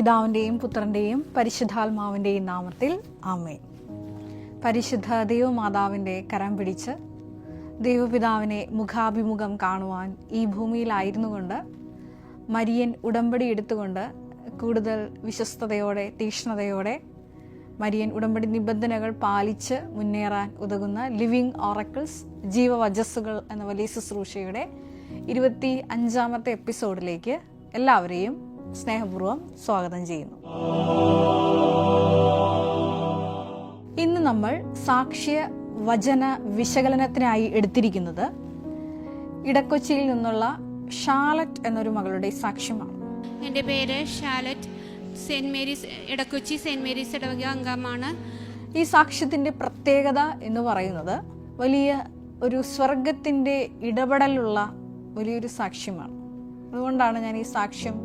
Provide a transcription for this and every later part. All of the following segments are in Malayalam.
പിതാവിൻ്റെയും പുത്രൻ്റെയും പരിശുദ്ധാത്മാവിൻ്റെയും നാമത്തിൽ ആമേൻ. പരിശുദ്ധ ദൈവമാതാവിൻ്റെ കരം പിടിച്ച് ദൈവപിതാവിനെ മുഖാഭിമുഖം കാണുവാൻ ഈ ഭൂമിയിലായിരുന്നു കൊണ്ട് മരിയൻ ഉടമ്പടി എടുത്തുകൊണ്ട് കൂടുതൽ വിശ്വസ്തയോടെ തീക്ഷ്ണതയോടെ മരിയൻ ഉടമ്പടി നിബന്ധനകൾ പാലിച്ച് മുന്നേറാൻ ഉതകുന്ന ലിവിങ് ഓറക്കിൾസ് ജീവവചസ്സുകൾ എന്ന വലിയ ശുശ്രൂഷയുടെ 25ാമത്തെ എപ്പിസോഡിലേക്ക് എല്ലാവരെയും സ്നേഹപൂർവ്വം സ്വാഗതം ചെയ്യുന്നു. ഇന്ന് നമ്മൾ സാക്ഷ്യ വചന വിശകലനത്തിനായി എടുത്തിരിക്കുന്നത് ഇടക്കൊച്ചിയിൽ നിന്നുള്ള ഷാലറ്റ് എന്നൊരു മകളുടെ സാക്ഷ്യമാണ്. എൻ്റെ പേര് Charlotte, Saint Mary's Edakochi Saint Mary's ഇടവക അംഗമാണ്. ഈ സാക്ഷ്യത്തിന്റെ പ്രത്യേകത എന്ന് പറയുന്നത് വലിയ ഒരു സ്വർഗത്തിന്റെ ഇടപെടലുള്ള വലിയൊരു സാക്ഷ്യമാണ്. അതുകൊണ്ടാണ് ഞാൻ ഈ സാക്ഷ്യം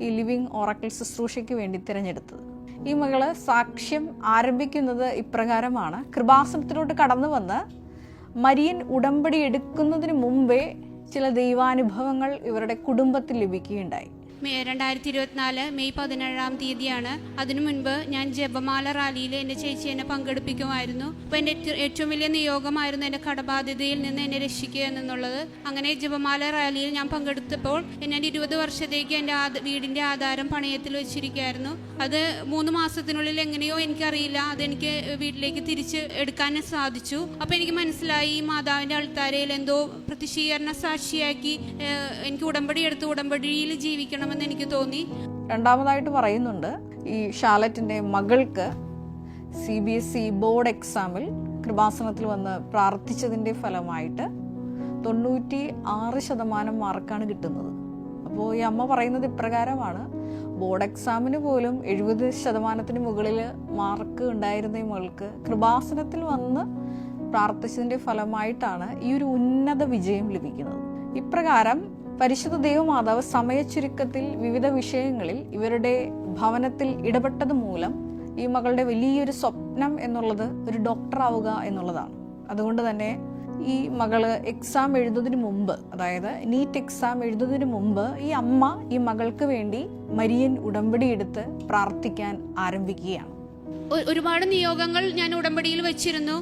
ഈ ലിവിങ് ഓറക്കിൾ ശുശ്രൂഷയ്ക്ക് വേണ്ടി തിരഞ്ഞെടുത്തത്. ഈ മകള് സാക്ഷ്യം ആരംഭിക്കുന്നത് ഇപ്രകാരമാണ്: കൃപാസനത്തിലോട്ട് കടന്നു വന്ന് മരിയൻ ഉടമ്പടി എടുക്കുന്നതിന് മുമ്പേ ചില ദൈവാനുഭവങ്ങൾ ഇവരുടെ കുടുംബത്തിൽ ലഭിക്കുകയുണ്ടായി. 2024 മെയ് 17 തീയതിയാണ്. അതിനു മുൻപ് ഞാൻ ജപമാല റാലിയിൽ എൻ്റെ ചേച്ചി എന്നെ പങ്കെടുപ്പിക്കുമായിരുന്നു. അപ്പോൾ എൻ്റെ ഏറ്റവും വലിയ നിയോഗമായിരുന്നു എൻ്റെ കടബാധ്യതയിൽ നിന്ന് എന്നെ രക്ഷിക്കുക എന്നുള്ളത്. അങ്ങനെ ജപമാല റാലിയിൽ ഞാൻ പങ്കെടുത്തപ്പോൾ ഞാൻ 20 വർഷത്തേക്ക് എൻ്റെ വീടിൻ്റെ ആധാരം പണയത്തിൽ വെച്ചിരിക്കുകയായിരുന്നു. അത് 3 മാസത്തിനുള്ളിൽ എങ്ങനെയോ എനിക്കറിയില്ല അതെനിക്ക് വീട്ടിലേക്ക് തിരിച്ച് എടുക്കാൻ സാധിച്ചു. അപ്പോൾ എനിക്ക് മനസ്സിലായി ഈ മാതാവിൻ്റെ അൾത്താരയിൽ എന്തോ പ്രതിഷീകരണ സാക്ഷിയാക്കി എനിക്ക് ഉടമ്പടി എടുത്ത് ഉടമ്പടിയിൽ ജീവിക്കണമെന്ന് എനിക്ക് തോന്നി. രണ്ടാമതായിട്ട് പറയുന്നുണ്ട്, ഈ ഷാലറ്റിന്റെ മകൾക്ക് CBSE ബോർഡ് എക്സാമിൽ കൃപാസനത്തിൽ വന്ന് പ്രാർത്ഥിച്ചതിന്റെ ഫലമായിട്ട് 96% മാർക്കാണ് കിട്ടുന്നത്. അപ്പോൾ ഈ അമ്മ പറയുന്നത് ഇപ്രകാരമാണ്: ബോർഡ് എക്സാമിന് പോലും 70% മുകളിൽ മാർക്ക് ഉണ്ടായിരുന്ന ഈ മകൾക്ക് കൃപാസനത്തിൽ വന്ന് പ്രാർത്ഥിച്ചതിന്റെ ഫലമായിട്ടാണ് ഈ ഒരു ഉന്നത വിജയം ലഭിക്കുന്നത്. ഇപ്രകാരം പരിശുദ്ധ ദൈവമാതാവ് സമയച്ചുരുക്കത്തിൽ വിവിധ വിഷയങ്ങളിൽ ഇവരുടെ ഭവനത്തിൽ ഇടപെട്ടത് മൂലം ഈ മകളുടെ വലിയൊരു സ്വപ്നം എന്നുള്ളത് ഒരു ഡോക്ടർ ആവുക എന്നുള്ളതാണ്. അതുകൊണ്ട് തന്നെ ഈ മകള് എക്സാം എഴുതുന്നതിന് മുമ്പ്, അതായത് നീറ്റ് എക്സാം എഴുതുന്നതിന് മുമ്പ് ഈ അമ്മ ഈ മകൾക്ക് വേണ്ടി മരിയൻ ഉടമ്പടി എടുത്ത് പ്രാർത്ഥിക്കാൻ ആരംഭിക്കുകയാണ്. ഒരുപാട് നിയോഗങ്ങൾ ഞാൻ ഉടമ്പടിയിൽ വെച്ചിരുന്നു.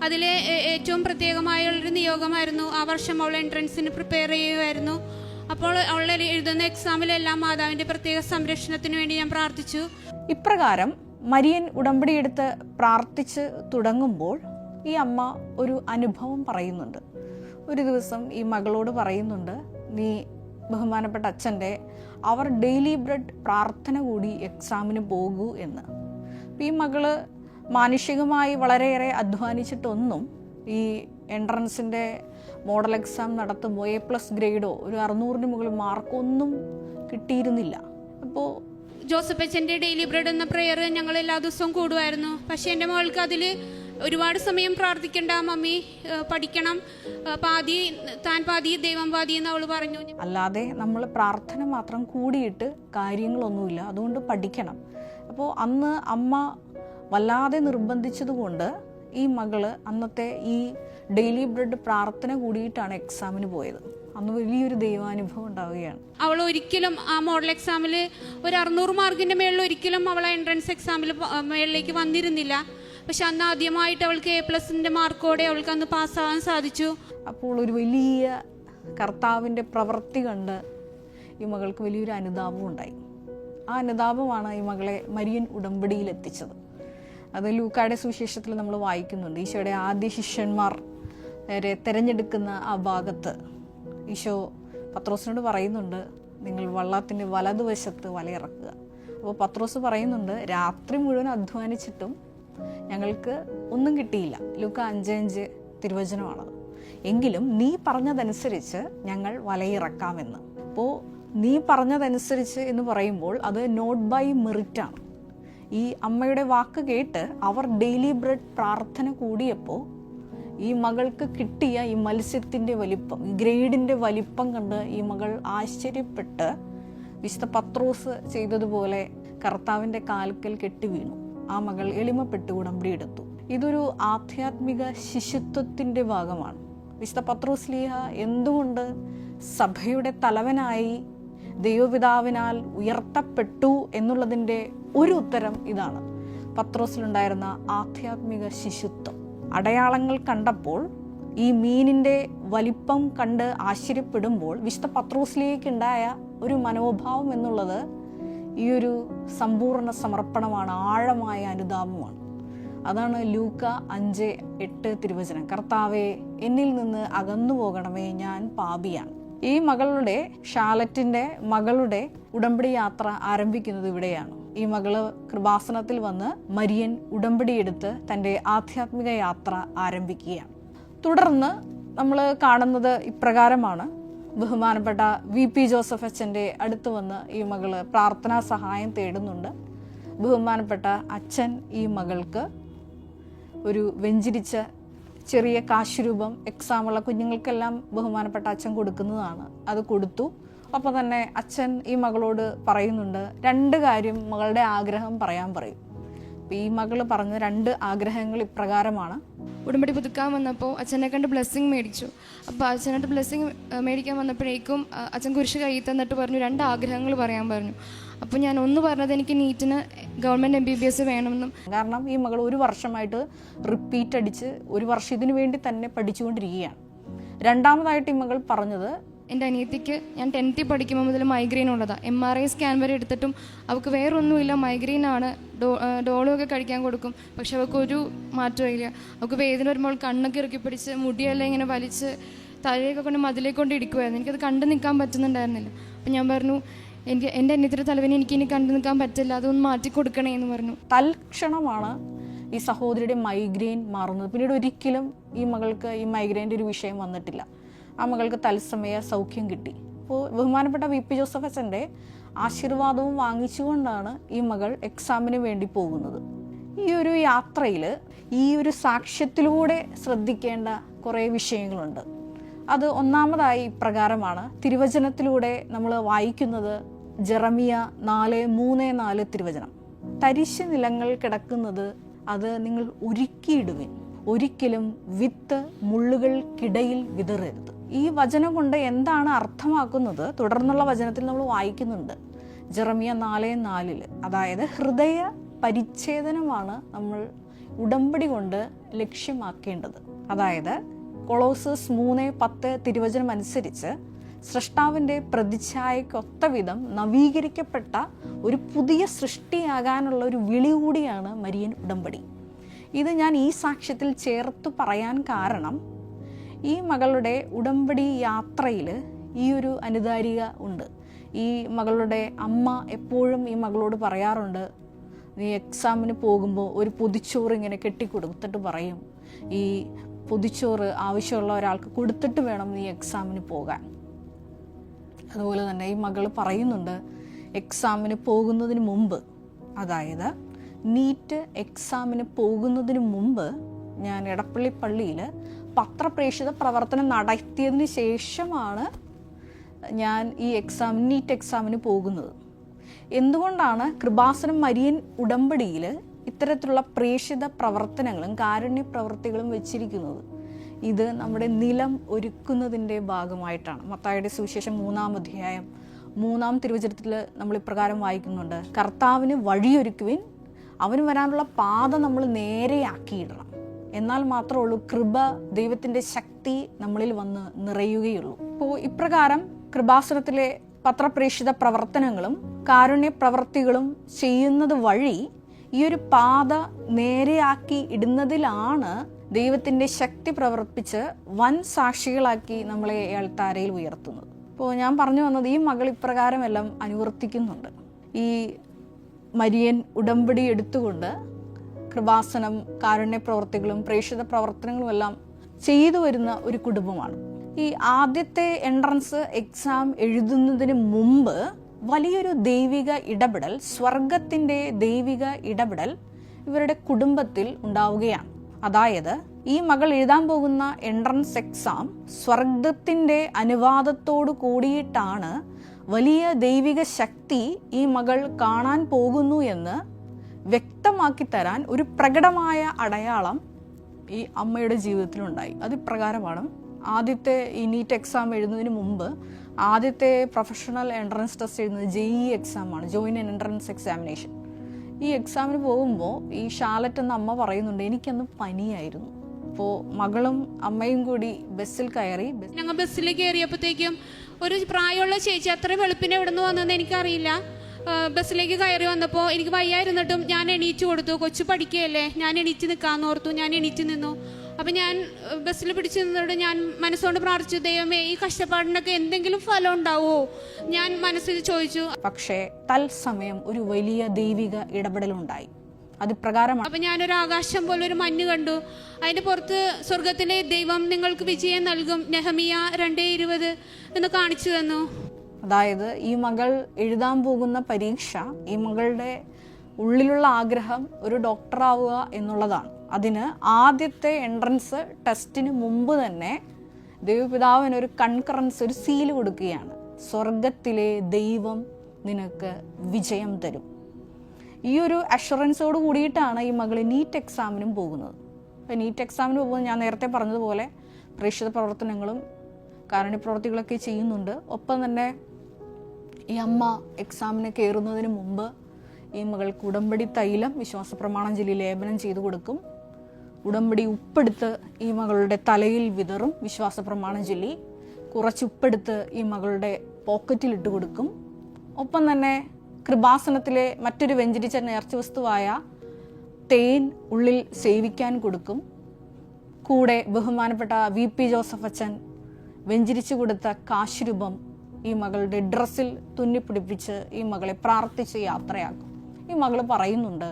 അതിലെ ഏറ്റവും പ്രത്യേകമായുള്ളൊരു നിയോഗമായിരുന്നു ആ വർഷം അവൾ എൻട്രൻസിന് പ്രിപ്പയർ ചെയ്യുമായിരുന്നു. അപ്പോൾ അവൾ എഴുതുന്ന എക്സാമിലെല്ലാം മാതാവിൻ്റെ പ്രത്യേക സംരക്ഷണത്തിന് വേണ്ടി ഞാൻ പ്രാർത്ഥിച്ചു. ഇപ്രകാരം മരിയൻ ഉടമ്പടി എടുത്ത് പ്രാർത്ഥിച്ച് തുടങ്ങുമ്പോൾ ഈ അമ്മ ഒരു അനുഭവം പറയുന്നുണ്ട്. ഒരു ദിവസം ഈ മകളോട് പറയുന്നുണ്ട്, നീ ബഹുമാനപ്പെട്ട അച്ഛൻ്റെ അവർ ഡെയിലി ബ്രെഡ് പ്രാർത്ഥന കൂടി എക്സാമിന് പോകൂ എന്ന്. ഈ മകള് മാനുഷികമായി വളരെയേറെ അധ്വാനിച്ചിട്ടൊന്നും ഈ എൻട്രൻസിൻ്റെ മോഡൽ എക്സാം നടത്തുമ്പോൾ A+ ഗ്രേഡോ ഒരു 600-ന് മുകളിൽ മാർക്കൊന്നും കിട്ടിയിരുന്നില്ല. അപ്പോൾ ജോസഫ് അച്ഛൻ്റെ ഡെയിലി ബ്രെഡ് എന്ന പ്രെയർ ഞങ്ങൾ എല്ലാ ദിവസവും കൂടുമായിരുന്നു. പക്ഷേ എൻ്റെ മകൾക്ക് അതിൽ ഒരുപാട് സമയം പ്രാർത്ഥിക്കണ്ട മമ്മി, പഠിക്കണം, താൻ പാതി ദൈവം പാതി എന്ന് അവൾ പറഞ്ഞു. അല്ലാതെ നമ്മൾ പ്രാർത്ഥന മാത്രം കൂടിയിട്ട് കാര്യങ്ങളൊന്നുമില്ല, അതുകൊണ്ട് പഠിക്കണം. അപ്പോൾ അന്ന് അമ്മ വല്ലാതെ നിർബന്ധിച്ചതുകൊണ്ട് ഈ മകള് അന്നത്തെ ഈ ഡെയിലി ബ്രെഡ് പ്രാർത്ഥന കൂടിയിട്ടാണ് എക്സാമിന് പോയത്. അന്ന് വലിയൊരു ദൈവാനുഭവം ഉണ്ടാവുകയാണ്. അവൾ ഒരിക്കലും ആ മോഡൽ എക്സാമിൽ ഒരു 600 മാർക്കിൻ്റെ മേളിൽ ഒരിക്കലും അവൾ എൻട്രൻസ് എക്സാമിൽ മേളിലേക്ക് വന്നിരുന്നില്ല. പക്ഷെ അന്ന് ആദ്യമായിട്ട് അവൾക്ക് A+ മാർക്കോടെ അവൾക്ക് അന്ന് പാസ്സാവാൻ സാധിച്ചു. അപ്പോൾ ഒരു വലിയ കർത്താവിൻ്റെ പ്രവൃത്തി കണ്ട് ഈ മകൾക്ക് വലിയൊരു അനുതാപം ഉണ്ടായി. ആ അനുതാപമാണ് ഈ മകളെ മരിയൻ ഉടമ്പടിയിൽ എത്തിച്ചത്. അത് ലൂക്കായുടെ സുവിശേഷത്തിൽ നമ്മൾ വായിക്കുന്നുണ്ട്. ഈശോയുടെ ആദ്യ ശിഷ്യന്മാർ തിരഞ്ഞെടുക്കുന്ന ആ ഭാഗത്ത് ഈശോ പത്രോസിനോട് പറയുന്നുണ്ട്, നിങ്ങൾ വള്ളത്തിൻ്റെ വലതുവശത്ത് വലയിറക്കുക. അപ്പോൾ പത്രോസ് പറയുന്നുണ്ട്, രാത്രി മുഴുവൻ അധ്വാനിച്ചിട്ടും ഞങ്ങൾക്ക് ഒന്നും കിട്ടിയില്ല. ലൂക്ക 5:5 തിരുവചനമാണത്. എങ്കിലും നീ പറഞ്ഞതനുസരിച്ച് ഞങ്ങൾ വലയിറക്കാമെന്ന്. അപ്പോൾ നീ പറഞ്ഞതനുസരിച്ച് എന്ന് പറയുമ്പോൾ അത് നോട്ട് ബൈ മെറിറ്റാണ്. ഈ അമ്മയുടെ വാക്ക് കേട്ട് അവർ ഡെയിലി ബ്രെഡ് പ്രാർത്ഥന കൂടിയപ്പോൾ ഈ മകൾക്ക് കിട്ടിയ ഈ മത്സ്യത്തിൻ്റെ വലിപ്പം, ഈ ഗ്രേഡിൻ്റെ വലിപ്പം കണ്ട് ഈ മകൾ ആശ്ചര്യപ്പെട്ട് വിശുദ്ധ പത്രോസ് ചെയ്തതുപോലെ കർത്താവിൻ്റെ കാൽക്കൽ കെട്ടി വീണു. ആ മകൾ എളിമപ്പെട്ട് ഉടമ്പടി എടുത്തു. ഇതൊരു ആധ്യാത്മിക ശിശുത്വത്തിൻ്റെ ഭാഗമാണ്. വിശുദ്ധ പത്രോസ് ലീഹ എന്തുകൊണ്ട് സഭയുടെ തലവനായി ദൈവപിതാവിനാൽ ഉയർത്തപ്പെട്ടു എന്നുള്ളതിൻ്റെ ഒരു ഉത്തരം ഇതാണ്. പത്രോസിലുണ്ടായിരുന്ന ആധ്യാത്മിക ശിശുത്വം. അടയാളങ്ങൾ കണ്ടപ്പോൾ, ഈ മീനിൻ്റെ വലിപ്പം കണ്ട് ആശ്ചര്യപ്പെടുമ്പോൾ വിശുദ്ധ പത്രോസിലേക്കുണ്ടായ ഒരു മനോഭാവം എന്നുള്ളത് ഈ ഒരു സമ്പൂർണ്ണ സമർപ്പണമാണ്, ആഴമായ അനുതാപമാണ്. അതാണ് ലൂക്ക 5:8 തിരുവചനം. കർത്താവേ, എന്നിൽ നിന്ന് അകന്നു പോകണമേ, ഞാൻ പാപിയാണ്. ഈ ഷാലറ്റിൻ്റെ മകളുടെ ഉടമ്പടി യാത്ര ആരംഭിക്കുന്നത് ഇവിടെയാണ്. ഈ മകള് കൃപാസനത്തിൽ വന്ന് മരിയൻ ഉടമ്പടിയെടുത്ത് തൻ്റെ ആധ്യാത്മിക യാത്ര ആരംഭിക്കുകയാണ്. തുടർന്ന് നമ്മൾ കാണുന്നത് ഇപ്രകാരമാണ്. ബഹുമാനപ്പെട്ട VP ജോസഫ് അച്ഛൻ്റെ അടുത്ത് വന്ന് ഈ മകള് പ്രാർത്ഥനാ സഹായം തേടുന്നുണ്ട്. ബഹുമാനപ്പെട്ട അച്ഛൻ ഈ മകൾക്ക് ഒരു വെഞ്ചിരിച്ച ചെറിയ കാശുരൂപം, എക്സാമുള്ള കുഞ്ഞുങ്ങൾക്കെല്ലാം ബഹുമാനപ്പെട്ട അച്ഛൻ കൊടുക്കുന്നതാണ്. അത് കൊടുത്തു. അപ്പോൾ തന്നെ അച്ഛൻ ഈ മകളോട് പറയുന്നുണ്ട്, 2 കാര്യം മകളുടെ ആഗ്രഹം പറയാൻ പറയും. അപ്പോൾ ഈ മകൾ പറഞ്ഞ 2 ആഗ്രഹങ്ങൾ ഇപ്രകാരമാണ്. ഉടമ്പടി പുതുക്കാൻ വന്നപ്പോൾ അച്ഛനെ കണ്ട് ബ്ലെസ്സിങ് മേടിച്ചു. അപ്പോൾ അച്ഛനായിട്ട് ബ്ലെസ്സിങ് മേടിക്കാൻ വന്നപ്പോഴേക്കും അച്ഛൻ കുരിശ് കയ്യിൽ തന്നിട്ട് പറഞ്ഞു 2 ആഗ്രഹങ്ങൾ പറയാൻ പറഞ്ഞു. അപ്പോൾ ഞാൻ ഒന്ന് പറഞ്ഞത് എനിക്ക് നീറ്റിന് ഗവൺമെൻറ് MBBS വേണമെന്നും. കാരണം ഈ മകൾ 1 വർഷമായിട്ട് റിപ്പീറ്റ് അടിച്ച് 1 വർഷം ഇതിനു വേണ്ടി തന്നെ പഠിച്ചുകൊണ്ടിരിക്കുകയാണ്. രണ്ടാമതായിട്ട് ഈ മകൾ പറഞ്ഞത്, എൻ്റെ അനിയത്തിക്ക് ഞാൻ 10th പഠിക്കുമ്പോൾ മുതൽ മൈഗ്രെയിൻ ഉള്ളതാണ്. MRI സ്കാൻ വരെ എടുത്തിട്ടും അവൾക്ക് വേറൊന്നുമില്ല, മൈഗ്രെയിൻ ആണ്. ഡോളൊക്കെ കഴിക്കാൻ കൊടുക്കും, പക്ഷെ അവൾക്കൊരു മാറ്റവും ഇല്ല. അവൾക്ക് വേദന വരുമ്പോൾ കണ്ണൊക്കെ ഇറുക്കി പിടിച്ച് മുടിയെല്ലാം ഇങ്ങനെ വലിച്ച് തലയൊക്കെ കൊണ്ട് മതിലേക്ക് കൊണ്ട് ഇടിക്കുമായിരുന്നു. എനിക്കത് കണ്ടു നിൽക്കാൻ പറ്റുന്നുണ്ടായിരുന്നില്ല. അപ്പം ഞാൻ പറഞ്ഞു, എൻ്റെ അനിയത്തിയുടെ തലവേദന എനിക്കിനി കണ്ടു നിൽക്കാൻ പറ്റില്ല, അതൊന്ന് മാറ്റി കൊടുക്കണേ എന്ന് പറഞ്ഞു. തൽക്ഷണമാണ് ഈ സഹോദരിയുടെ മൈഗ്രെയിൻ മാറുന്നത്. പിന്നീട് ഒരിക്കലും ഈ മകൾക്ക് ഈ മൈഗ്രെയിൻ്റെ ഒരു വിഷയം വന്നിട്ടില്ല. ആ മകൾക്ക് തത്സമയ സൗഖ്യം കിട്ടി. അപ്പോൾ ബഹുമാനപ്പെട്ട VP ജോസഫ് അച്ഛൻ്റെ ആശീർവാദവും വാങ്ങിച്ചുകൊണ്ടാണ് ഈ മകൾ എക്സാമിന് വേണ്ടി പോകുന്നത്. ഈ ഒരു യാത്രയിൽ ഈ ഒരു സാക്ഷ്യത്തിലൂടെ ശ്രദ്ധിക്കേണ്ട കുറേ വിഷയങ്ങളുണ്ട്. അത് ഒന്നാമതായി ഇപ്രകാരമാണ്. തിരുവചനത്തിലൂടെ നമ്മൾ വായിക്കുന്നത് ജെറമിയ 4:3-4 തിരുവചനം. തരിശ് നിലങ്ങൾ കിടക്കുന്നത് അത് നിങ്ങൾ ഉരുക്കിയിടുവിൻ, ഒരിക്കലും വിത്ത് മുള്ളുകൾക്കിടയിൽ വിതറരുത്. ഈ വചനം കൊണ്ട് എന്താണ് അർത്ഥമാക്കുന്നത്? തുടർന്നുള്ള വചനത്തിൽ നമ്മൾ വായിക്കുന്നുണ്ട് ജെറമിയ 4:4. അതായത് ഹൃദയ പരിച്ഛേദനമാണ് നമ്മൾ ഉടമ്പടി കൊണ്ട് ലക്ഷ്യമാക്കേണ്ടത്. അതായത് കൊളോസസ് 3:10 തിരുവചനം അനുസരിച്ച് സ്രഷ്ടാവിൻ്റെ പ്രതിച്ഛായക്കൊത്ത വിധം നവീകരിക്കപ്പെട്ട ഒരു പുതിയ സൃഷ്ടിയാകാനുള്ള ഒരു വിളി കൂടിയാണ് മരിയൻ ഉടമ്പടി. ഇത് ഞാൻ ഈ സാക്ഷ്യത്തിൽ ചേർത്ത് പറയാൻ കാരണം, ഈ മകളുടെ ഉടമ്പടി യാത്രയിൽ ഈ ഒരു അനുധാരിക ഉണ്ട്. ഈ മകളുടെ അമ്മ എപ്പോഴും ഈ മകളോട് പറയാറുണ്ട്, നീ എക്സാമിന് പോകുമ്പോൾ ഒരു പൊതിച്ചോറ് ഇങ്ങനെ കെട്ടിക്കൊടുത്തിട്ട് പറയും, ഈ പൊതിച്ചോറ് ആവശ്യമുള്ള ഒരാൾക്ക് കൊടുത്തിട്ട് വേണം നീ എക്സാമിന് പോകാൻ. അതുപോലെ തന്നെ ഈ മകൾ പറയുന്നുണ്ട്, എക്സാമിന് പോകുന്നതിന് മുമ്പ്, അതായത് നീറ്റ് എക്സാമിന് പോകുന്നതിന് മുമ്പ് ഞാൻ എടപ്പള്ളി പള്ളിയിൽ പത്രപ്രേക്ഷിത പ്രവർത്തനം നടത്തിയതിന് ശേഷമാണ് ഞാൻ ഈ നീറ്റ് എക്സാമിന് പോകുന്നത്. എന്തുകൊണ്ടാണ് കൃപാസനം മരിയൻ ഉടമ്പടിയിൽ ഇത്തരത്തിലുള്ള പ്രേക്ഷിത പ്രവർത്തനങ്ങളും കാരുണ്യ പ്രവൃത്തികളും വെച്ചിരിക്കുന്നത്? ഇത് നമ്മുടെ നിലം ഒരുക്കുന്നതിൻ്റെ ഭാഗമായിട്ടാണ്. മത്തായിയുടെ സുവിശേഷം 3-ാം അധ്യായം 3-ാം തിരുവചനത്തിൽ നമ്മൾ ഇപ്രകാരം വായിക്കുന്നുണ്ട്, കർത്താവിന് വഴിയൊരുക്കുവിൻ, അവന് വരാനുള്ള പാത നമ്മൾ നേരെയാക്കിയിടണം. എന്നാൽ മാത്രമേ ഉള്ളൂ കൃപ, ദൈവത്തിൻ്റെ ശക്തി നമ്മളിൽ വന്ന് നിറയുകയുള്ളൂ. അപ്പോൾ ഇപ്രകാരം കൃപാസനത്തിലെ പത്രപ്രേക്ഷിത പ്രവർത്തനങ്ങളും കാരുണ്യ പ്രവർത്തികളും ചെയ്യുന്നത് വഴി ഈ ഒരു പാത നേരെയാക്കി ഇടുന്നതിലാണ് ദൈവത്തിൻ്റെ ശക്തി പ്രവർത്തിച്ച് വൻ സാക്ഷികളാക്കി നമ്മളെ അൾത്താരയിൽ ഉയർത്തുന്നത്. ഇപ്പോൾ ഞാൻ പറഞ്ഞു വന്നത്, ഈ മകൾ ഇപ്രകാരമെല്ലാം അനുവർത്തിക്കുന്നുണ്ട്. ഈ മരിയൻ ഉടമ്പടി എടുത്തുകൊണ്ട് കൃപാസനം കാരുണ്യ പ്രവർത്തികളും പ്രേക്ഷിത പ്രവർത്തനങ്ങളും എല്ലാം ചെയ്തു വരുന്ന ഒരു കുടുംബമാണ്. ഈ ആദ്യത്തെ എൻട്രൻസ് എക്സാം എഴുതുന്നതിന് മുമ്പ് വലിയൊരു ദൈവിക ഇടപെടൽ, സ്വർഗത്തിൻ്റെ ദൈവിക ഇടപെടൽ ഇവരുടെ കുടുംബത്തിൽ ഉണ്ടാവുകയാണ്. അതായത് ഈ മകൾ എഴുതാൻ പോകുന്ന എൻട്രൻസ് എക്സാം സ്വർഗത്തിൻ്റെ അനുവാദത്തോടു കൂടിയിട്ടാണ് വലിയ ദൈവിക ശക്തി ഈ മകൾ കാണാൻ പോകുന്നു എന്ന് വ്യക്തമാക്കി തരാൻ ഒരു പ്രകടമായ അടയാളം ഈ അമ്മയുടെ ജീവിതത്തിലുണ്ടായി. അത് ഇപ്രകാരമാണ്. ആദ്യത്തെ ഈ നീറ്റ് എക്സാം എഴുതുന്നതിന് മുമ്പ് ആദ്യത്തെ പ്രൊഫഷണൽ എൻട്രൻസ് ടെസ്റ്റ് എഴുതുന്നത് JEE എക്സാമാണ്, ജോയിൻറ്റ് എൻട്രൻസ് എക്സാമിനേഷൻ. ഈ എക്സാമിന് പോകുമ്പോൾ ഈ ഷാലറ്റ് എന്ന അമ്മ പറയുന്നുണ്ട്, എനിക്കന്ന് പനിയായിരുന്നു. അപ്പോൾ മകളും അമ്മയും കൂടി ബസ്സിൽ കയറി. ഞങ്ങൾ ബസ്സിൽ കയറിയപ്പോഴത്തേക്കും ഒരു പ്രായമുള്ള ചേച്ചി, അത്ര വെളുപ്പിന് എവിടെ നിന്ന് വന്നതെന്ന് എനിക്കറിയില്ല, ബസ്സിലേക്ക് കയറി വന്നപ്പോൾ എനിക്ക് വയ്യായിരുന്നിട്ടും ഞാൻ എണീറ്റ് കൊടുത്തു. കൊച്ചു പഠിക്കുകയല്ലേ, ഞാൻ എണീറ്റ് നിൽക്കാമെന്ന് ഓർത്തു. ഞാൻ എണീറ്റ് നിന്നു. അപ്പം ഞാൻ ബസ്സിൽ പിടിച്ചു നിന്നോട് ഞാൻ മനസ്സുകൊണ്ട് പ്രാർത്ഥിച്ചു, ദൈവമേ ഈ കഷ്ടപ്പാടിനൊക്കെ എന്തെങ്കിലും ഫലം ഉണ്ടാവുമോ ഞാൻ മനസ്സിൽ ചോദിച്ചു. പക്ഷേ തത്സമയം ഒരു വലിയ ദൈവിക ഇടപെടലുണ്ടായി. അത് പ്രകാരമാണ്. അപ്പം ഞാനൊരു ആകാശം പോലെ ഒരു മഞ്ഞ് കണ്ടു. അതിൻ്റെ പുറത്ത് സ്വർഗത്തിലെ ദൈവം നിങ്ങൾക്ക് വിജയം നൽകും, നെഹമിയ 2:20 എന്ന് കാണിച്ചു തന്നു. അതായത് ഈ മകൾ എഴുതാൻ പോകുന്ന പരീക്ഷ, ഈ മകളുടെ ഉള്ളിലുള്ള ആഗ്രഹം ഒരു ഡോക്ടറാവുക എന്നുള്ളതാണ്. അതിന് ആദ്യത്തെ എൻട്രൻസ് ടെസ്റ്റിന് മുമ്പ് തന്നെ ദൈവപിതാവിന് ഒരു കൺകറൻസ്, ഒരു സീല് കൊടുക്കുകയാണ്. സ്വർഗത്തിലെ ദൈവം നിനക്ക് വിജയം തരും. ഈ ഒരു അഷുറൻസോട് കൂടിയിട്ടാണ് ഈ മകൾ നീറ്റ് എക്സാമിനും പോകുന്നത്. അപ്പോൾ നീറ്റ് എക്സാമിന് പോകുമ്പോൾ ഞാൻ നേരത്തെ പറഞ്ഞതുപോലെ പ്രേക്ഷിത പ്രവർത്തനങ്ങളും കാരുണ്യപ്രവർത്തികളൊക്കെ ചെയ്യുന്നുണ്ട്. ഒപ്പം തന്നെ ഈ അമ്മ എക്സാമിന് കയറുന്നതിന് മുമ്പ് ഈ മകൾക്ക് ഉടമ്പടി തൈലം വിശ്വാസ പ്രമാണം ചൊല്ലി ലേപനം ചെയ്തു കൊടുക്കും. ഉടമ്പടി ഉപ്പെടുത്ത് ഈ മകളുടെ തലയിൽ വിതറും. വിശ്വാസ പ്രമാണം ചൊല്ലി കുറച്ച് ഉപ്പെടുത്ത് ഈ മകളുടെ പോക്കറ്റിലിട്ട് കൊടുക്കും. ഒപ്പം തന്നെ കൃപാസനത്തിലെ മറ്റൊരു വെഞ്ചരിച്ച നേർച്ച വസ്തുവായ തേൻ ഉള്ളിൽ സേവിക്കാൻ കൊടുക്കും. കൂടെ ബഹുമാനപ്പെട്ട VP ജോസഫ് അച്ഛൻ വെഞ്ചരിച്ചു കൊടുത്ത കാശുരൂപം ഈ മകളുടെ ഡ്രസ്സിൽ തുന്നിപ്പിടിപ്പിച്ച് ഈ മകളെ പ്രാർത്ഥിച്ച് യാത്രയാക്കും. ഈ മകൾ പറയുന്നുണ്ട്,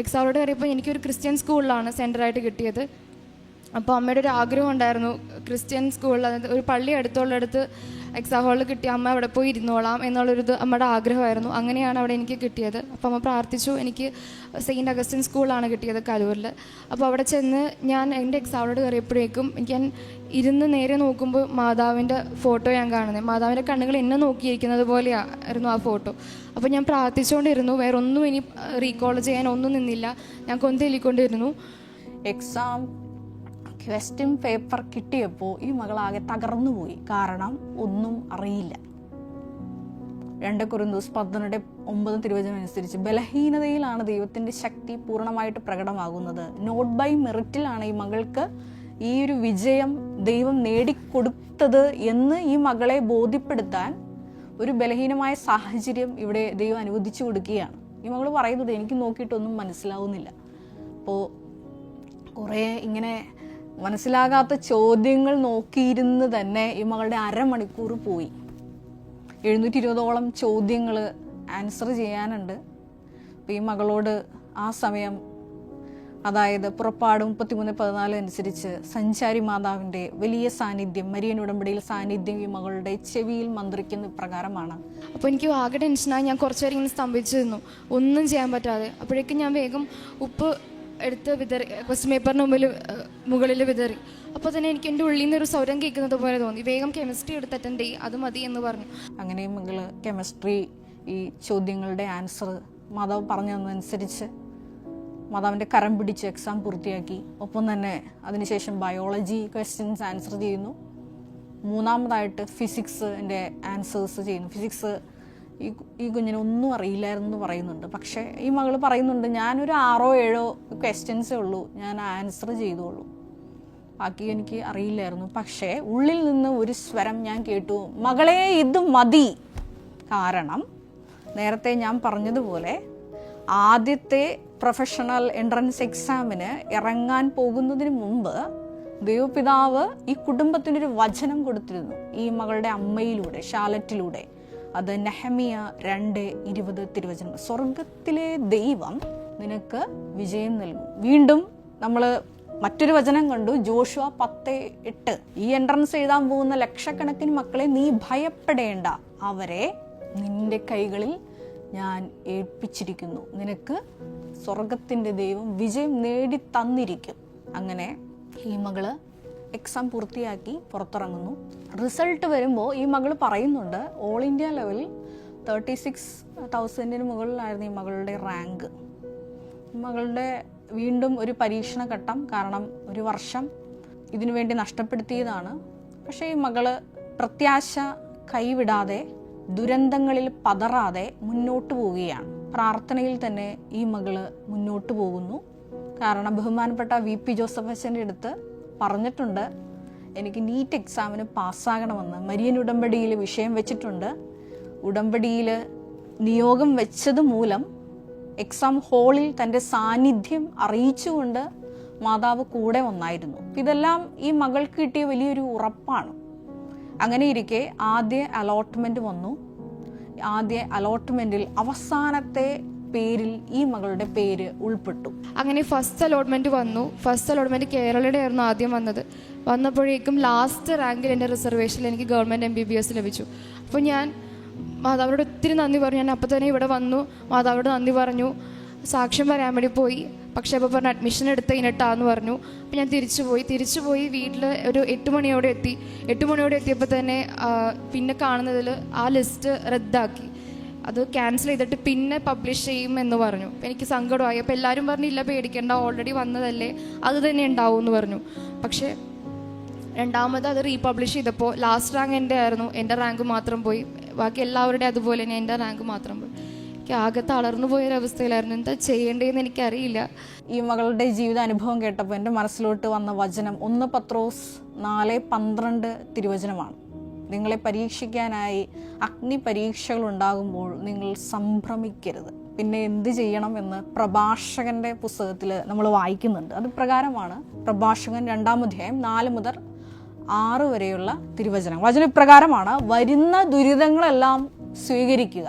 എക്സാമിനോട് കയറിയപ്പോൾ എനിക്കൊരു ക്രിസ്ത്യൻ സ്കൂളിലാണ് സെൻറ്ററായിട്ട് കിട്ടിയത്. അപ്പോൾ അമ്മയുടെ ഒരു ആഗ്രഹം ഉണ്ടായിരുന്നു, ക്രിസ്ത്യൻ സ്കൂളിൽ, അതായത് ഒരു പള്ളി അടുത്തുള്ളിടത്ത് എക്സാം ഹാളിൽ കിട്ടിയ അമ്മ അവിടെ പോയി ഇരുന്നോളാം എന്നുള്ളൊരിത് അമ്മയുടെ ആഗ്രഹമായിരുന്നു. അങ്ങനെയാണ് അവിടെ എനിക്ക് കിട്ടിയത്. അപ്പോൾ അമ്മ പ്രാർത്ഥിച്ചു. എനിക്ക് സെയിൻറ്റ് അഗസ്റ്റിൻ സ്കൂളാണ് കിട്ടിയത്, കലൂരിൽ. അപ്പോൾ അവിടെ ചെന്ന് ഞാൻ എൻ്റെ എക്സാമിനോട് കയറിയപ്പോഴേക്കും ഞാൻ ഇരുന്ന് നേരെ നോക്കുമ്പോൾ മാതാവിൻ്റെ ഫോട്ടോ ഞാൻ കാണുന്നത്. മാതാവിൻ്റെ കണ്ണുകൾ എന്നെ നോക്കിയിരിക്കുന്നത് പോലെയായിരുന്നു ആ ഫോട്ടോ. അപ്പോൾ ഞാൻ പ്രാർത്ഥിച്ചുകൊണ്ടിരുന്നു. വേറെ ഒന്നും ഇനി റീകോൾ ചെയ്യാൻ ഒന്നും നിന്നില്ല. ഞാൻ കൊന്തെല്ലിക്കൊണ്ടിരുന്നു. എക്സാം ക്വസ്റ്റ്യൻ പേപ്പർ കിട്ടിയപ്പോൾ ഈ മകളാകെ തകർന്നു പോയി. കാരണം ഒന്നും അറിയില്ല. 2 കൊരിന്ത്യർ 11:9 തിരുവചനം അനുസരിച്ച് ബലഹീനതയിലാണ് ദൈവത്തിൻ്റെ ശക്തി പൂർണ്ണമായിട്ട് പ്രകടമാകുന്നത്. നോട്ട് ബൈ മെറിറ്റിലാണ് ഈ മകൾക്ക് ഈ ഒരു വിജയം ദൈവം നേടിക്കൊടുത്തത് എന്ന് ഈ മകളെ ബോധ്യപ്പെടുത്താൻ ഒരു ബലഹീനമായ സാഹചര്യം ഇവിടെ ദൈവം അനുവദിച്ചു കൊടുക്കുകയാണ്. ഈ മകൾ പറയുന്നത്, എനിക്ക് നോക്കിയിട്ടൊന്നും മനസ്സിലാവുന്നില്ല. അപ്പോൾ കുറേ ഇങ്ങനെ മനസ്സിലാകാത്ത ചോദ്യങ്ങൾ നോക്കിയിരുന്ന് തന്നെ ഈ മകളുടെ അരമണിക്കൂർ പോയി. 720ഓളം ചോദ്യങ്ങൾ ആൻസർ ചെയ്യാനുണ്ട്. അപ്പോൾ ഈ മകളോട് ആ സമയം, അതായത് പുറപ്പാട് 33:14 അനുസരിച്ച് സഞ്ചാരി മാതാവിൻ്റെ വലിയ സാന്നിധ്യം, മരിയൻ ഉടമ്പടിയിൽ സാന്നിധ്യം ഈ മകളുടെ ചെവിയിൽ മന്ത്രിക്കുന്ന പ്രകാരമാണ്. അപ്പോൾ എനിക്ക് ആകെ ടെൻഷനായി. ഞാൻ കുറച്ച് നേരം ഇങ്ങനെ സ്തംഭിച്ചു നിന്നു, ഒന്നും ചെയ്യാൻ പറ്റാതെ. അപ്പോഴേക്കും ഞാൻ വേഗം ഉപ്പ് എടുത്ത് വിതറി, ക്വസ്റ്റ്യൻ പേപ്പറിന് മുകളിൽ വിതറി. അപ്പോൾ തന്നെ എനിക്ക് എൻ്റെ ഉള്ളിൽ നിന്ന് ഒരു സ്വരം കേൾക്കുന്നത് പോലെ തോന്നി. വേഗം കെമിസ്ട്രി എടുത്ത് അറ്റൻഡ് ചെയ്യും, അത് മതി എന്ന് പറഞ്ഞു. അങ്ങനെ മകൾ കെമിസ്ട്രി ഈ ചോദ്യങ്ങളുടെ ആൻസർ മാതാവ് പറഞ്ഞു തന്നതനുസരിച്ച് മാതാവിൻ്റെ കരം പിടിച്ച് എക്സാം പൂർത്തിയാക്കി. ഒപ്പം തന്നെ അതിനുശേഷം ബയോളജി ക്വസ്റ്റ്യൻസ് ആൻസർ ചെയ്യുന്നു. മൂന്നാമതായിട്ട് ഫിസിക്സിൻ്റെ ആൻസേഴ്സ് ചെയ്യുന്നു. ഫിസിക്സ് ഈ കുഞ്ഞിന് ഒന്നും അറിയില്ലായിരുന്നു പറയുന്നുണ്ട്. പക്ഷേ ഈ മകൾ പറയുന്നുണ്ട്, ഞാനൊരു 6-7 ക്വസ്റ്റ്യൻസേ ഉള്ളൂ, ഞാൻ ആൻസർ ചെയ്തോളൂ, ബാക്കി എനിക്ക് അറിയില്ലായിരുന്നു. പക്ഷേ ഉള്ളിൽ നിന്ന് ഒരു സ്വരം ഞാൻ കേട്ടു, മകളെ ഇത് മതി. കാരണം നേരത്തെ ഞാൻ പറഞ്ഞതുപോലെ ആദ്യത്തെ പ്രൊഫഷണൽ എൻട്രൻസ് എക്സാമിന് ഇറങ്ങാൻ പോകുന്നതിന് മുമ്പ് ദൈവപിതാവ് ഈ കുടുംബത്തിനൊരു വചനം കൊടുത്തിരുന്നു, ഈ മകളുടെ അമ്മയിലൂടെ, ഷാലറ്റിലൂടെ. അത് നെഹമിയ 2:20 തിരുവചനം. സ്വർഗത്തിലെ ദൈവം നിനക്ക് വിജയം നൽകും. വീണ്ടും നമ്മൾ മറ്റൊരു വചനം കണ്ടു, ജോഷുവ 10:8. ഈ എൻട്രൻസ് എഴുതാൻ പോകുന്ന ലക്ഷക്കണക്കിന് മക്കളെ നീ ഭയപ്പെടേണ്ട, അവരെ നിന്റെ കൈകളിൽ ഞാൻ ഏൽപ്പിച്ചിരിക്കുന്നു, നിനക്ക് സ്വർഗത്തിൻ്റെ ദൈവം വിജയം നേടി തന്നിരിക്കും. അങ്ങനെ ഈ മകള് എക്സാം പൂർത്തിയാക്കി പുറത്തിറങ്ങുന്നു. റിസൾട്ട് വരുമ്പോൾ ഈ മകൾ പറയുന്നുണ്ട്, ഓൾ ഇന്ത്യ ലെവലിൽ 36,000 മുകളിലായിരുന്നു ഈ മകളുടെ റാങ്ക്. മകളുടെ വീണ്ടും ഒരു പരീക്ഷണ ഘട്ടം, കാരണം ഒരു വർഷം ഇതിനു വേണ്ടി നഷ്ടപ്പെടുത്തിയതാണ്. പക്ഷേ ഈ മകള് പ്രത്യാശ കൈവിടാതെ ദുരന്തങ്ങളിൽ പതറാതെ മുന്നോട്ട് പോവുകയാണ്. പ്രാർത്ഥനയിൽ തന്നെ ഈ മകള് മുന്നോട്ട് പോകുന്നു. കാരണം ബഹുമാനപ്പെട്ട VP ജോസഫ് അച്ഛൻ്റെ അടുത്ത് പറഞ്ഞിട്ടുണ്ട്, എനിക്ക് നീറ്റ് എക്സാമിന് പാസ്സാകണമെന്ന്. മരിയൻ ഉടമ്പടിയിൽ വിഷയം വെച്ചിട്ടുണ്ട്. ഉടമ്പടിയിൽ നിയോഗം വെച്ചത് മൂലം എക്സാം ഹാളിൽ തൻ്റെ സാന്നിധ്യം അറിയിച്ചുകൊണ്ട് മാതാവ് കൂടെ വന്നായിരുന്നു. ഇതെല്ലാം ഈ മകൾക്ക് കിട്ടിയ വലിയൊരു ഉറപ്പാണ്. അങ്ങനെ ഇരിക്കെ ആദ്യ അലോട്ട്മെൻറ്റ് വന്നു. ആദ്യ അലോട്ട്മെൻറ്റിൽ അവസാനത്തെ പേരിൽ ഈ മകളുടെ പേര് ഉൾപ്പെട്ടു. അങ്ങനെ ഫസ്റ്റ് അലോട്ട്മെൻറ്റ് വന്നു. ഫസ്റ്റ് അലോട്ട്മെൻറ്റ് കേരളയുടെ ആയിരുന്നു ആദ്യം വന്നത്. വന്നപ്പോഴേക്കും ലാസ്റ്റ് റാങ്കിൽ എൻ്റെ റിസർവേഷനിൽ എനിക്ക് ഗവൺമെൻറ് MBBS ലഭിച്ചു. അപ്പോൾ ഞാൻ മാതാവിനോട് ഒത്തിരി നന്ദി പറഞ്ഞു. ഞാൻ അപ്പം തന്നെ ഇവിടെ വന്നു, മാതാവിനോട് നന്ദി പറഞ്ഞു, സാക്ഷ്യം പറയാൻ വേണ്ടി പോയി. പക്ഷേ അപ്പോൾ പറഞ്ഞ് അഡ്മിഷൻ എടുത്ത് കഴിഞ്ഞിട്ടാന്ന് പറഞ്ഞു. അപ്പോൾ ഞാൻ തിരിച്ചു പോയി വീട്ടിൽ ഒരു 8 മണിയോടെ എത്തി. 8 മണിയോടെ എത്തിയപ്പോൾ തന്നെ പിന്നെ കാണുന്നതിൽ ആ ലിസ്റ്റ് റദ്ദാക്കി. അത് ക്യാൻസൽ ചെയ്തിട്ട് പിന്നെ പബ്ലിഷ് ചെയ്യും എന്ന് പറഞ്ഞു. അപ്പോൾ എനിക്ക് സങ്കടമായി. അപ്പോൾ എല്ലാവരും പറഞ്ഞു ഇല്ല പേടിക്കേണ്ട, ഓൾറെഡി വന്നതല്ലേ, അത് തന്നെ ഉണ്ടാവും എന്ന് പറഞ്ഞു. പക്ഷേ രണ്ടാമത് അത് റീപബ്ലിഷ് ചെയ്തപ്പോൾ ലാസ്റ്റ് റാങ്ക് എൻ്റെ ആയിരുന്നു. എൻ്റെ റാങ്ക് മാത്രം പോയി. ബാക്കി എല്ലാവരുടെയും അതുപോലെ തന്നെ എൻ്റെ റാങ്ക് മാത്രം പോയി. എനിക്ക് ആകെ തളർന്നു പോയൊരവസ്ഥയിലായിരുന്നു. എന്താ ചെയ്യേണ്ടതെന്ന് എനിക്കറിയില്ല. ഈ മകളുടെ ജീവിത അനുഭവം കേട്ടപ്പോൾ എൻ്റെ മനസ്സിലോട്ട് വന്ന വചനം 1 പത്രോസ് 4:12 തിരുവചനമാണ്. നിങ്ങളെ പരീക്ഷിക്കാനായി അഗ്നി പരീക്ഷകൾ ഉണ്ടാകുമ്പോൾ നിങ്ങൾ സംഭ്രമിക്കരുത്. പിന്നെ എന്ത് ചെയ്യണം എന്ന് പ്രഭാഷകന്റെ പുസ്തകത്തിൽ നമ്മൾ വായിക്കുന്നുണ്ട്. അത് പ്രകാരമാണ്. പ്രഭാഷകൻ 2-ാം അധ്യായം 4 മുതൽ 6 വരെയുള്ള തിരുവചനം. വചനം ഇപ്രകാരമാണ്: വരുന്ന ദുരിതങ്ങളെല്ലാം സ്വീകരിക്കുക,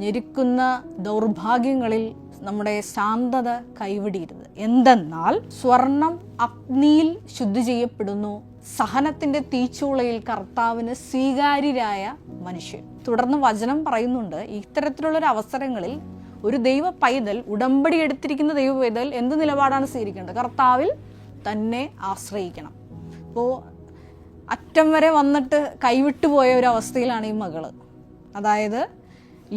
ഞെരുക്കുന്ന ദൗർഭാഗ്യങ്ങളിൽ നമ്മുടെ ശാന്തത കൈവിടരുത്. എന്തെന്നാൽ സ്വർണം അഗ്നിയിൽ ശുദ്ധി ചെയ്യപ്പെടുന്നു, സഹനത്തിന്റെ തീച്ചൂളയിൽ കർത്താവിന് സ്വീകാര്യരായ മനുഷ്യൻ. തുടർന്ന് വചനം പറയുന്നുണ്ട്, ഇത്തരത്തിലുള്ളൊരു അവസരങ്ങളിൽ ഒരു ദൈവ പൈതൽ, ഉടമ്പടി എടുത്തിരിക്കുന്ന ദൈവ പൈതൽ എന്ത് നിലപാടാണ് സ്വീകരിക്കേണ്ടത്? കർത്താവിൽ തന്നെ ആശ്രയിക്കണം. അപ്പോൾ അറ്റം വരെ വന്നിട്ട് കൈവിട്ടു പോയ ഒരു അവസ്ഥയിലാണ് ഈ മകള്. അതായത്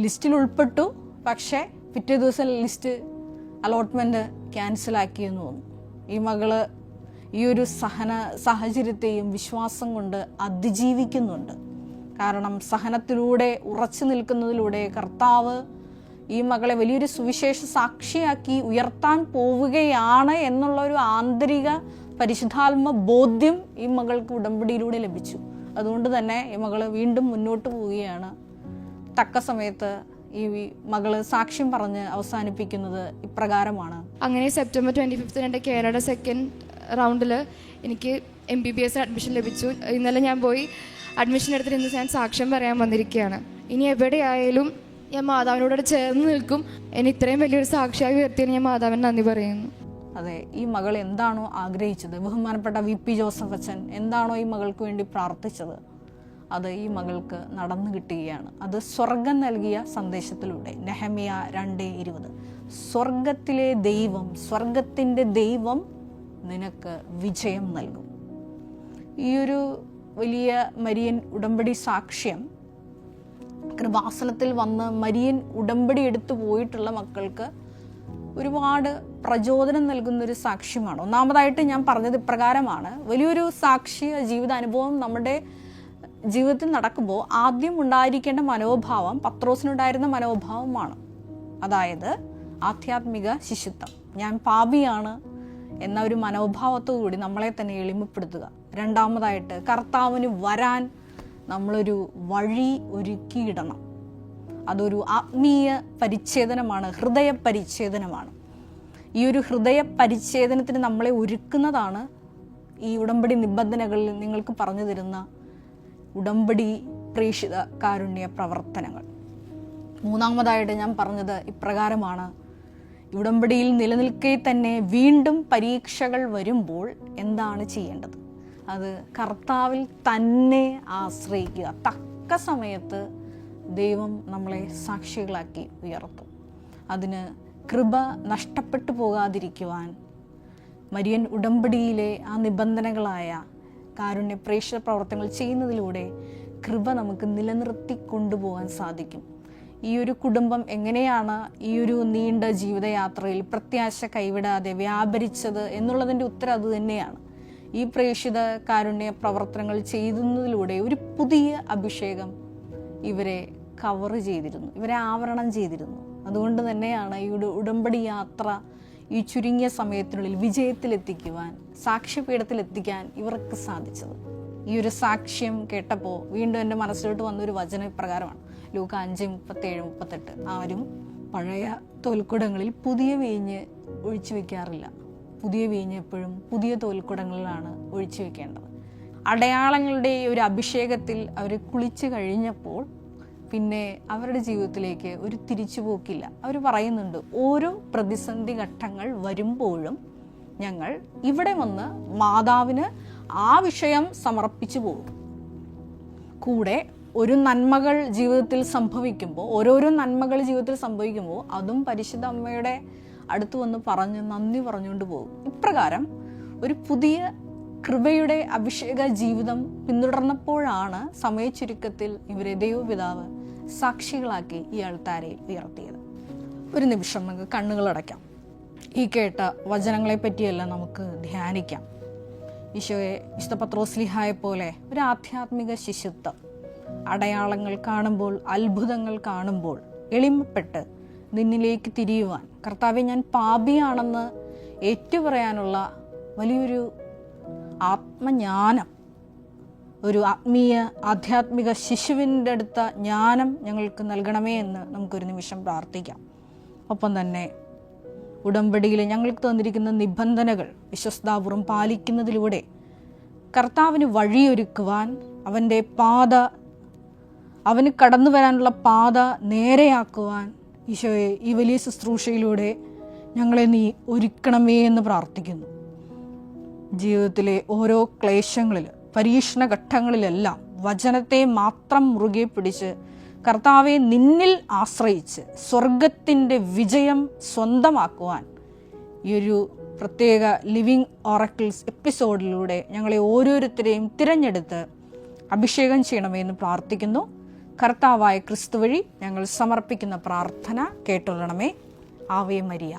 ലിസ്റ്റിൽ ഉൾപ്പെട്ടു, പക്ഷേ പിറ്റേ ദിവസം ലിസ്റ്റ് അലോട്ട്മെൻറ്റ് ക്യാൻസലാക്കിയെന്ന് തോന്നുന്നു. ഈ മകള് ഈ ഒരു സാഹചര്യത്തെയും വിശ്വാസം കൊണ്ട് അതിജീവിക്കുന്നുണ്ട്. കാരണം സഹനത്തിലൂടെ ഉറച്ചു നിൽക്കുന്നതിലൂടെ കർത്താവ് ഈ മകളെ വലിയൊരു സുവിശേഷ സാക്ഷിയാക്കി ഉയർത്താൻ പോവുകയാണ് എന്നുള്ള ഒരു ആന്തരിക പരിശുദ്ധാത്മ ബോധ്യം ഈ മകൾക്ക് ഉടമ്പടിയിലൂടെ ലഭിച്ചു. അതുകൊണ്ട് തന്നെ ഈ മകള് വീണ്ടും മുന്നോട്ട് പോവുകയാണ്. തക്ക സമയത്ത് ഈ മകള് സാക്ഷ്യം പറഞ്ഞ് അവസാനിപ്പിക്കുന്നത് ഇപ്രകാരമാണ്: അങ്ങനെ സെപ്റ്റംബർ 25 എൻ്റെ കേരള സെക്കൻഡ് റൗണ്ടിൽ എനിക്ക് MBBS അഡ്മിഷൻ ലഭിച്ചു. ഇന്നലെ ഞാൻ പോയി അഡ്മിഷൻ എടുത്തിട്ട് ഇന്ന് ഞാൻ സാക്ഷ്യം പറയാൻ വന്നിരിക്കുകയാണ്. ഇനി എവിടെയായാലും ഞാൻ മാതാവിനോട് ചേർന്ന് നിൽക്കും. എന്നെ ഇത്രയും വലിയൊരു സാക്ഷിയായി ഉയർത്തിയതിന് ഞാൻ മാതാവിന് നന്ദി പറയുന്നു. അതെ, ഈ മകൾ എന്താണോ ആഗ്രഹിച്ചത്, ബഹുമാനപ്പെട്ട VP ജോസഫ് അച്ഛൻ എന്താണോ ഈ മകൾക്ക് വേണ്ടി പ്രാർത്ഥിച്ചത്, അത് ഈ മകൾക്ക് നടന്നു കിട്ടുകയാണ്. അത് സ്വർഗം നൽകിയ സന്ദേശത്തിലൂടെ. നെഹമ്യ 2:20 സ്വർഗത്തിലെ ദൈവം, സ്വർഗത്തിൻ്റെ ദൈവം നിനക്ക് വിജയം നൽകും. ഈ ഒരു വലിയ മരിയൻ ഉടമ്പടി സാക്ഷ്യം കൃപാസനത്തിൽ വന്ന് മരിയൻ ഉടമ്പടി എടുത്തു പോയിട്ടുള്ള മക്കൾക്ക് ഒരുപാട് പ്രചോദനം നൽകുന്നൊരു സാക്ഷ്യമാണ്. ഒന്നാമതായിട്ട് ഞാൻ പറഞ്ഞത് ഇപ്രകാരമാണ്: വലിയൊരു സാക്ഷ്യ ജീവിതാനുഭവം നമ്മുടെ ജീവിതത്തിൽ നടക്കുമ്പോൾ ആദ്യം ഉണ്ടായിരിക്കേണ്ട മനോഭാവം പത്രോസിനുണ്ടായിരുന്ന മനോഭാവമാണ്. അതായത് ആധ്യാത്മിക ശിശുത്വം. ഞാൻ പാപിയാണ് എന്ന ഒരു മനോഭാവത്തോടുകൂടി നമ്മളെ തന്നെ എളിമപ്പെടുത്തുക. രണ്ടാമതായിട്ട് കർത്താവിന് വരാൻ നമ്മളൊരു വഴി ഒരുക്കിയിടണം. അതൊരു ആത്മീയ പരിച്ഛേദനമാണ്, ഹൃദയ പരിച്ഛേദനമാണ്. ഈ ഒരു ഹൃദയ പരിച്ഛേദനത്തിന് നമ്മളെ ഒരുക്കുന്നതാണ് ഈ ഉടമ്പടി നിബന്ധനകളിൽ നിങ്ങൾക്ക് പറഞ്ഞു തരുന്ന ഉടമ്പടി പ്രേക്ഷിത കാരുണ്യ പ്രവർത്തനങ്ങൾ. മൂന്നാമതായിട്ട് ഞാൻ പറഞ്ഞത് ഇപ്രകാരമാണ്: ഉടമ്പടിയിൽ നിലനിൽക്കെ തന്നെ വീണ്ടും പരീക്ഷകൾ വരുമ്പോൾ എന്താണ് ചെയ്യേണ്ടത്? അത് കർത്താവിൽ തന്നെ ആശ്രയിക്കുക. തക്ക സമയത്ത് ദൈവം നമ്മളെ സാക്ഷികളാക്കി ഉയർത്തും. അതിന് കൃപ നഷ്ടപ്പെട്ടു പോകാതിരിക്കുവാൻ മരിയൻ ഉടമ്പടിയിലെ ആ നിബന്ധനകളായ കാരുണ്യ പ്രേക്ഷിത പ്രവർത്തനങ്ങൾ ചെയ്യുന്നതിലൂടെ കൃപ നമുക്ക് നിലനിർത്തി കൊണ്ടുപോകാൻ സാധിക്കും. ഈ ഒരു കുടുംബം എങ്ങനെയാണ് ഈ ഒരു നീണ്ട ജീവിതയാത്രയിൽ പ്രത്യാശ കൈവിടാതെ വ്യാപരിച്ചത് എന്നുള്ളതിൻ്റെ ഉത്തരം അത് തന്നെയാണ്. ഈ പ്രേക്ഷിത കാരുണ്യ പ്രവർത്തനങ്ങൾ ചെയ്യുന്നതിലൂടെ ഒരു പുതിയ അഭിഷേകം ഇവരെ കവർ ചെയ്തിരുന്നു, ഇവരെ ആവരണം ചെയ്തിരുന്നു. അതുകൊണ്ട് തന്നെയാണ് ഈ ഉടമ്പടി യാത്ര ഈ ചുരുങ്ങിയ സമയത്തിനുള്ളിൽ വിജയത്തിലെത്തിക്കുവാൻ, സാക്ഷ്യപീഠത്തിലെത്തിക്കാൻ ഇവർക്ക് സാധിച്ചത്. ഈ ഒരു സാക്ഷ്യം കേട്ടപ്പോൾ വീണ്ടും എൻ്റെ മനസ്സിലോട്ട് വന്നൊരു വചന പ്രകാരമാണ് ലൂക്ക 5:37-38. ആരും പഴയ തോൽക്കുടങ്ങളിൽ പുതിയ വീഞ്ഞ് ഒഴിച്ചു വെക്കാറില്ല. പുതിയ വീഞ്ഞ് എപ്പോഴും പുതിയ തോൽക്കുടങ്ങളിലാണ് ഒഴിച്ചു വെക്കേണ്ടത്. അടയാളങ്ങളുടെ ഒരു അഭിഷേകത്തിൽ അവർ കുളിച്ചു കഴിഞ്ഞപ്പോൾ പിന്നെ അവരുടെ ജീവിതത്തിലേക്ക് ഒരു തിരിച്ചുപോക്കില്ല. അവർ പറയുന്നുണ്ട്, ഓരോ പ്രതിസന്ധി ഘട്ടങ്ങൾ വരുമ്പോഴും ഞങ്ങൾ ഇവിടെ വന്ന് മാതാവിന് ആ വിഷയം സമർപ്പിച്ചു പോകും. കൂടെ ഒരു നന്മകൾ ജീവിതത്തിൽ സംഭവിക്കുമ്പോൾ, ഓരോരോ നന്മകൾ ജീവിതത്തിൽ സംഭവിക്കുമ്പോൾ അതും പരിശുദ്ധ അമ്മയുടെ അടുത്ത് വന്ന് പറഞ്ഞ് നന്ദി പറഞ്ഞുകൊണ്ട് പോകും. ഇപ്രകാരം ഒരു പുതിയ കൃപയുടെ അഭിഷേക ജീവിതം പിന്തുടർന്നപ്പോഴാണ് സമയച്ചുരുക്കത്തിൽ ഇവരെ ദൈവപിതാവ് സാക്ഷികളാക്കി ഈ ആൾത്താരയിൽ ഉയർത്തിയത്. ഒരു നിമിഷം നമുക്ക് കണ്ണുകളടയ്ക്കാം. ഈ കേട്ട വചനങ്ങളെ പറ്റിയെല്ലാം നമുക്ക് ധ്യാനിക്കാം. ഈശോയെ വിശുദ്ധ പത്രോസ്ലീഹായെ പോലെ ഒരു ആധ്യാത്മിക ശിശുത്വം, അടയാളങ്ങൾ കാണുമ്പോൾ, അത്ഭുതങ്ങൾ കാണുമ്പോൾ എളിമപ്പെട്ട് നിന്നിലേക്ക് തിരിയുവാൻ, കർത്താവെ ഞാൻ പാപിയാണെന്ന് ഏറ്റുപറയാനുള്ള വലിയൊരു ആത്മജ്ഞാനം, ഒരു ആധ്യാത്മിക ശിശുവിൻ്റെ അടുത്ത ജ്ഞാനം ഞങ്ങൾക്ക് നൽകണമേ എന്ന് നമുക്കൊരു നിമിഷം പ്രാർത്ഥിക്കാം. ഒപ്പം തന്നെ ഉടമ്പടിയിൽ ഞങ്ങൾക്ക് തന്നിരിക്കുന്ന നിബന്ധനകൾ വിശ്വസ്താപൂർവം പാലിക്കുന്നതിലൂടെ കർത്താവിന് വഴിയൊരുക്കുവാൻ, അവന് കടന്നു വരാനുള്ള പാത നേരെയാക്കുവാൻ ഈശോയെ ഈ വലിയ ശുശ്രൂഷയിലൂടെ ഞങ്ങളെ നീ ഒരുക്കണമേ എന്ന് പ്രാർത്ഥിക്കുന്നു. ജീവിതത്തിലെ ഓരോ ക്ലേശങ്ങളിൽ, പരീക്ഷണ ഘട്ടങ്ങളിലെല്ലാം വചനത്തെ മാത്രം മുറുകെ പിടിച്ച് കർത്താവെ നിന്നിൽ ആശ്രയിച്ച് സ്വർഗത്തിൻ്റെ വിജയം സ്വന്തമാക്കുവാൻ ഈ ഒരു പ്രത്യേക ലിവിങ് ഓറക്കിൾസ് എപ്പിസോഡിലൂടെ ഞങ്ങളെ ഓരോരുത്തരെയും തിരഞ്ഞെടുത്ത് അഭിഷേകം ചെയ്യണമെന്ന് പ്രാർത്ഥിക്കുന്നു. കർത്താവായ ക്രിസ്തു വഴി ഞങ്ങൾ സമർപ്പിക്കുന്ന പ്രാർത്ഥന കേട്ടുകൊള്ളണമേ. Ave Maria.